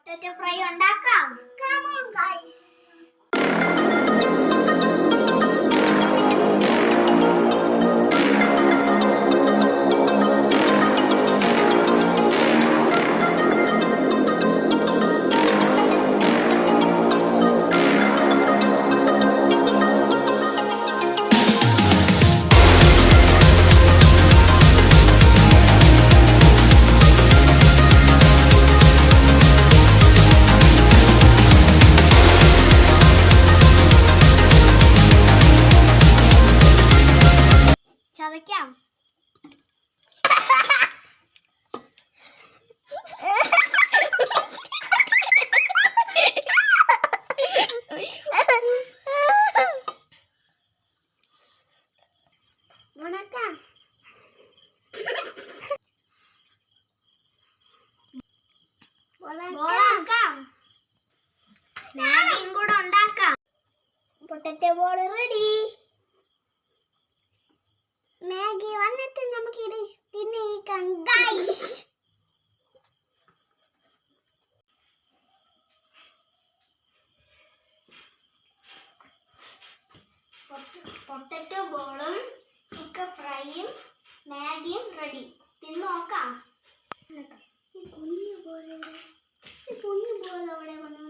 Potato fry ഉണ്ടാക്കാം. Come on guys. ചതയ്ക്കാം. ഉണക്കാം. ബോളാക്കാം. മാഗിയും കൂടെ ഉണ്ടാക്കാം. Potato ball ready. മാഗി വന്നിട്ട് നമുക്ക് ഇത് തിന്നേക്കാം ഗൈസ്. പൊട്ടറ്റോ ബോളും ചിക്കൻ ഫ്രൈയും മാഗിയും റെഡി. തിന്ന് നോക്കാം. ഈ കുഞ്ഞു പോലെ അവിടെ വന്നു.